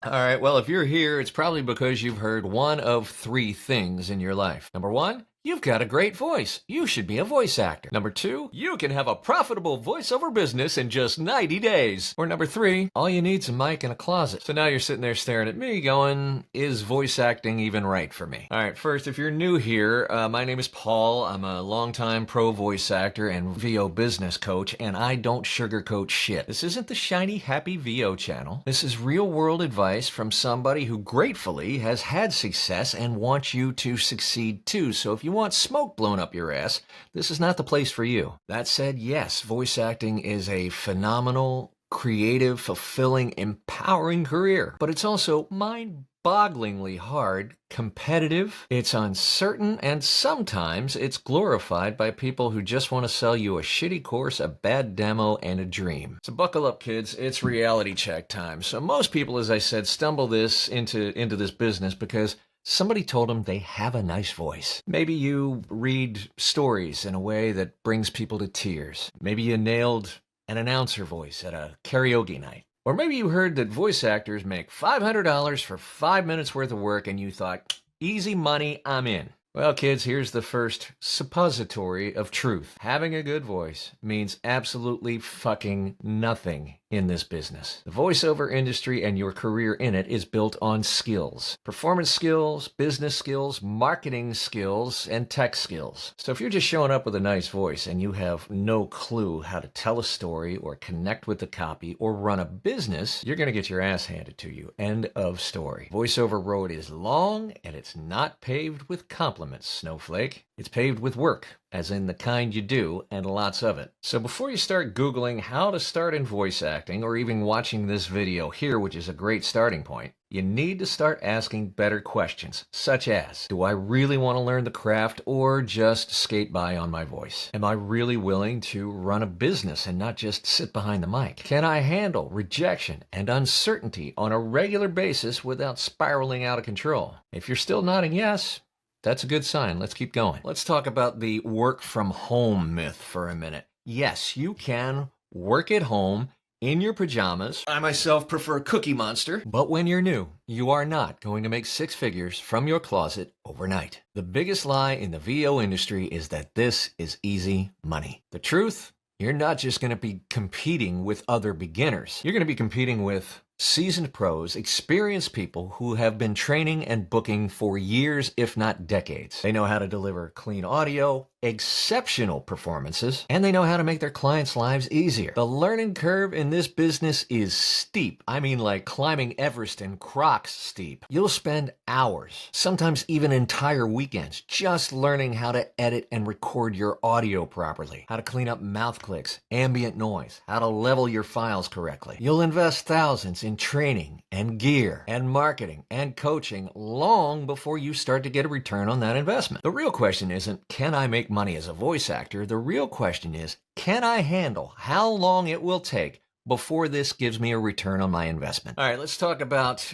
All right, well, if you're here, it's probably because you've heard one of three things in your life. Number one, you've got a great voice. You should be a voice actor. Number two, you can have a profitable voiceover business in just 90 days. Or number three, all you need's a mic and a closet. So now you're sitting there staring at me going, is voice acting even right for me? All right, first, if you're new here, my name is Paul. I'm a longtime pro voice actor and VO business coach, and I don't sugarcoat shit. This isn't the shiny, happy VO channel. This is real world advice from somebody who gratefully has had success and wants you to succeed too. So if you want smoke blown up your ass, this is not the place for you. That said, yes, voice acting is a phenomenal, creative, fulfilling, empowering career, but it's also mind-bogglingly hard, competitive, it's uncertain, and sometimes it's glorified by people who just want to sell you a shitty course, a bad demo, and a dream. So buckle up, kids. It's reality check time. So most people, as I said, stumble into this business because somebody told them they have a nice voice. Maybe you read stories in a way that brings people to tears. Maybe you nailed an announcer voice at a karaoke night. Or maybe you heard that voice actors make $500 for 5 minutes worth of work and you thought, easy money, I'm in. Well, kids, here's the first suppository of truth. Having a good voice means absolutely fucking nothing in this business. The voiceover industry and your career in it is built on skills. Performance skills, business skills, marketing skills, and tech skills. So if you're just showing up with a nice voice and you have no clue how to tell a story or connect with the copy or run a business, you're going to get your ass handed to you. End of story. Voiceover road is long and it's not paved with compliments, snowflake. It's paved with work, as in the kind you do, and lots of it. So before you start Googling how to start in voice acting, or even watching this video here, which is a great starting point, you need to start asking better questions, such as, do I really want to learn the craft or just skate by on my voice? Am I really willing to run a business and not just sit behind the mic? Can I handle rejection and uncertainty on a regular basis without spiraling out of control? If you're still nodding yes, that's a good sign. Let's keep going. Let's talk about the work from home myth for a minute. Yes, you can work at home in your pajamas. I myself prefer Cookie Monster. But when you're new, you are not going to make six figures from your closet overnight. The biggest lie in the VO industry is that this is easy money. The truth? You're not just going to be competing with other beginners. You're going to be competing with seasoned pros, experienced people who have been training and booking for years, if not decades. They know how to deliver clean audio, exceptional performances, and they know how to make their clients' lives easier. The learning curve in this business is steep. I mean, like climbing Everest and Crocs steep. You'll spend hours, sometimes even entire weekends, just learning how to edit and record your audio properly, how to clean up mouth clicks, ambient noise, how to level your files correctly. You'll invest thousands in training and gear and marketing and coaching long before you start to get a return on that investment. The real question isn't, can I make money as a voice actor? The real question is, can I handle how long it will take before this gives me a return on my investment? All right, let's talk about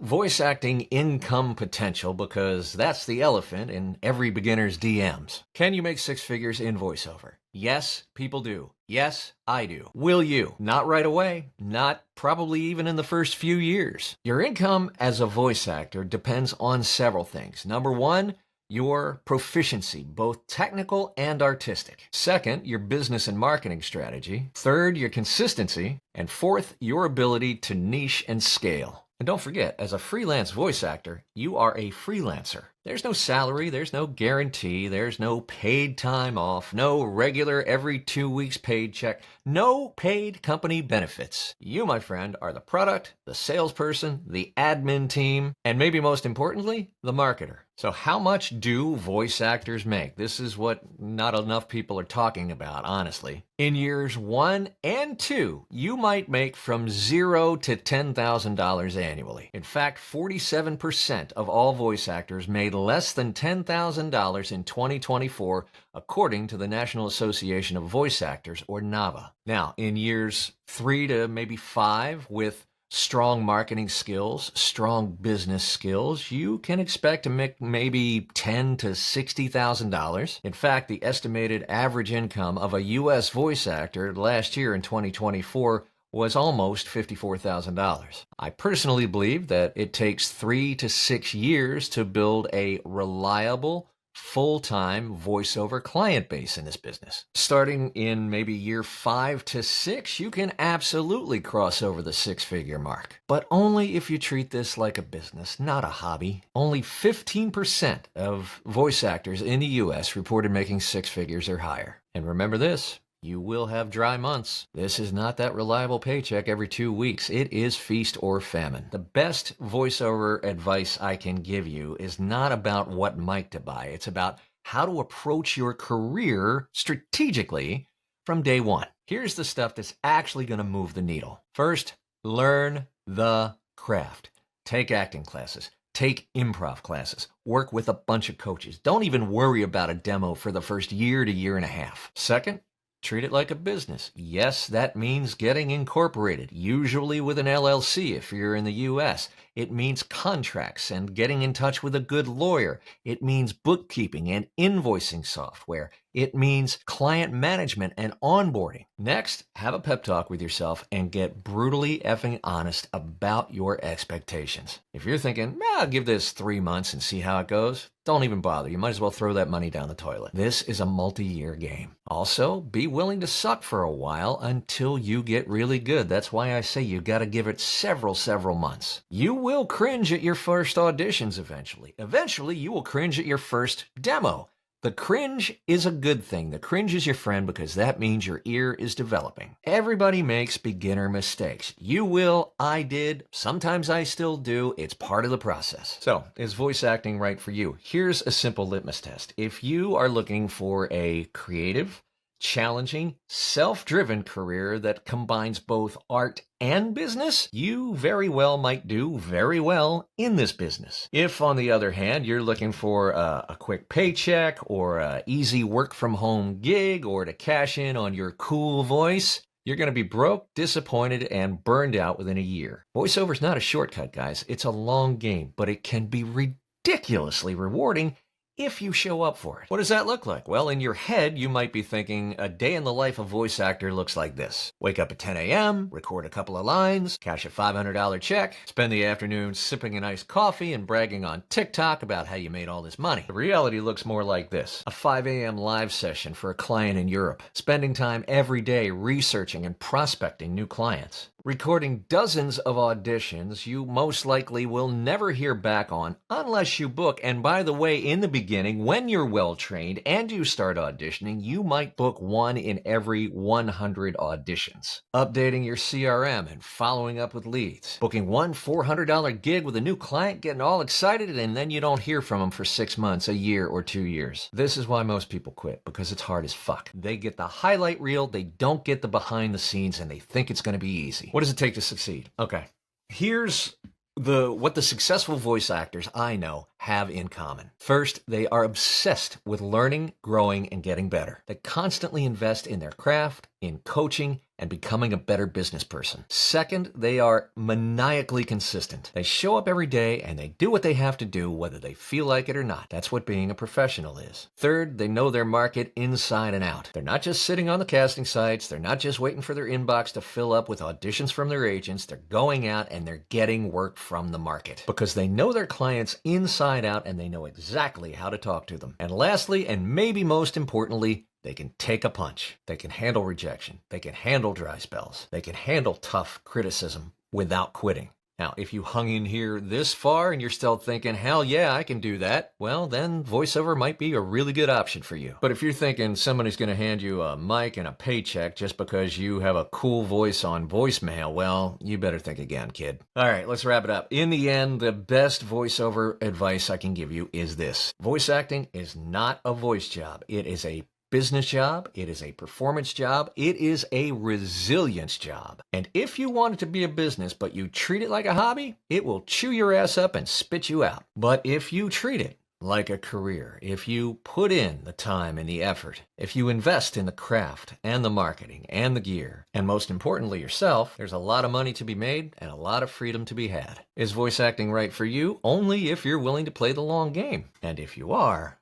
voice acting income potential, because that's the elephant in every beginner's DMs. Can you make six figures in voiceover? Yes, people do. Yes, I do. Will you? Not right away. Not probably even in the first few years. Your income as a voice actor depends on several things. Number one, your proficiency, both technical and artistic. Second, your business and marketing strategy. Third, your consistency. And fourth, your ability to niche and scale. And don't forget, as a freelance voice actor, you are a freelancer. There's no salary, there's no guarantee, there's no paid time off, no regular every 2 weeks paid check, no paid company benefits. You, my friend, are the product, the salesperson, the admin team, and maybe most importantly, the marketer. So how much do voice actors make? This is what not enough people are talking about, honestly. In years 1 and 2, you might make from $0 to $10,000 annually. In fact, 47% of all voice actors made less than $10,000 in 2024, according to the National Association of Voice Actors, or NAVA. Now, in years 3 to maybe 5, with strong marketing skills, strong business skills, you can expect to make maybe $10,000 to $60,000. In fact, the estimated average income of a U.S. voice actor last year in 2024 was almost $54,000. I personally believe that it takes 3 to 6 years to build a reliable, full-time voiceover client base in this business. Starting in maybe year 5 to 6, you can absolutely cross over the six-figure mark. But only if you treat this like a business, not a hobby. Only 15% of voice actors in the US reported making six figures or higher. And remember this, you will have dry months. This is not that reliable paycheck every 2 weeks. It is feast or famine. The best voiceover advice I can give you is not about what mic to buy. It's about how to approach your career strategically from day one. Here's the stuff that's actually going to move the needle. First, learn the craft. Take acting classes. Take improv classes. Work with a bunch of coaches. Don't even worry about a demo for the first year to year and a half. Second, treat it like a business. Yes, that means getting incorporated, usually with an LLC if you're in the US. It means contracts and getting in touch with a good lawyer. It means bookkeeping and invoicing software. It means client management and onboarding. Next, have a pep talk with yourself and get brutally effing honest about your expectations. If you're thinking, I'll give this 3 months and see how it goes, don't even bother. You might as well throw that money down the toilet. This is a multi-year game. Also, be willing to suck for a while until you get really good. That's why I say you got to give it several months. You will cringe at your first auditions eventually. Eventually, you will cringe at your first demo. The cringe is a good thing. The cringe is your friend because that means your ear is developing. Everybody makes beginner mistakes. You will, I did, sometimes I still do. It's part of the process. So, is voice acting right for you? Here's a simple litmus test. If you are looking for a creative, challenging, self-driven career that combines both art and business, you very well might do very well in this business. If, on the other hand, you're looking for a quick paycheck or an easy work-from-home gig or to cash in on your cool voice, you're going to be broke, disappointed, and burned out within a year. Voiceover's not a shortcut, guys. It's a long game, but it can be ridiculously rewarding if you show up for it. What does that look like? Well, in your head, you might be thinking a day in the life of a voice actor looks like this. Wake up at 10 a.m., record a couple of lines, cash a $500 check, spend the afternoon sipping an iced coffee and bragging on TikTok about how you made all this money. The reality looks more like this. A 5 a.m. live session for a client in Europe, spending time every day researching and prospecting new clients, recording dozens of auditions you most likely will never hear back on unless you book. And by the way, in the beginning, when you're well trained and you start auditioning, you might book 1 in every 100 auditions. Updating your CRM and following up with leads. Booking one $400 gig with a new client, getting all excited, and then you don't hear from them for 6 months, a year, or 2 years. This is why most people quit, because it's hard as fuck. They get the highlight reel, they don't get the behind the scenes, and they think it's going to be easy. What does it take to succeed? Okay, here's what the successful voice actors I know have in common. First, they are obsessed with learning, growing, and getting better. They constantly invest in their craft, in coaching, and becoming a better business person. Second, they are maniacally consistent. They show up every day and they do what they have to do whether they feel like it or not. That's what being a professional is. Third, they know their market inside and out. They're not just sitting on the casting sites. They're not just waiting for their inbox to fill up with auditions from their agents. They're going out and they're getting work from the market because they know their clients inside out and they know exactly how to talk to them. And lastly, and maybe most importantly, they can take a punch. They can handle rejection. They can handle dry spells. They can handle tough criticism without quitting. Now, if you hung in here this far and you're still thinking, hell yeah, I can do that, well, then voiceover might be a really good option for you. But if you're thinking somebody's going to hand you a mic and a paycheck just because you have a cool voice on voicemail, well, you better think again, kid. All right, let's wrap it up. In the end, the best voiceover advice I can give you is this. Voice acting is not a voice job. It is a business job, it is a performance job, it is a resilience job. And if you want it to be a business, but you treat it like a hobby, it will chew your ass up and spit you out. But if you treat it like a career, if you put in the time and the effort, if you invest in the craft and the marketing and the gear, and most importantly yourself, there's a lot of money to be made and a lot of freedom to be had. Is voice acting right for you? Only if you're willing to play the long game. And if you are,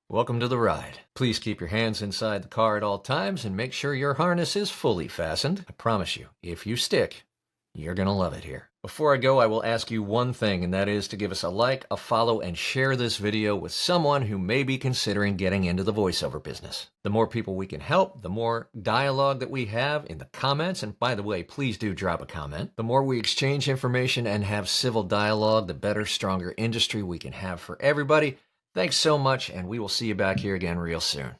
Welcome to the ride. Please keep your hands inside the car at all times and make sure your harness is fully fastened. I promise you, if you stick, you're going to love it here. Before I go, I will ask you one thing, and that is to give us a like, a follow, and share this video with someone who may be considering getting into the voiceover business. The more people we can help, the more dialogue that we have in the comments, and by the way, please do drop a comment. The more we exchange information and have civil dialogue, the better, stronger industry we can have for everybody. Thanks so much, and we will see you back here again real soon.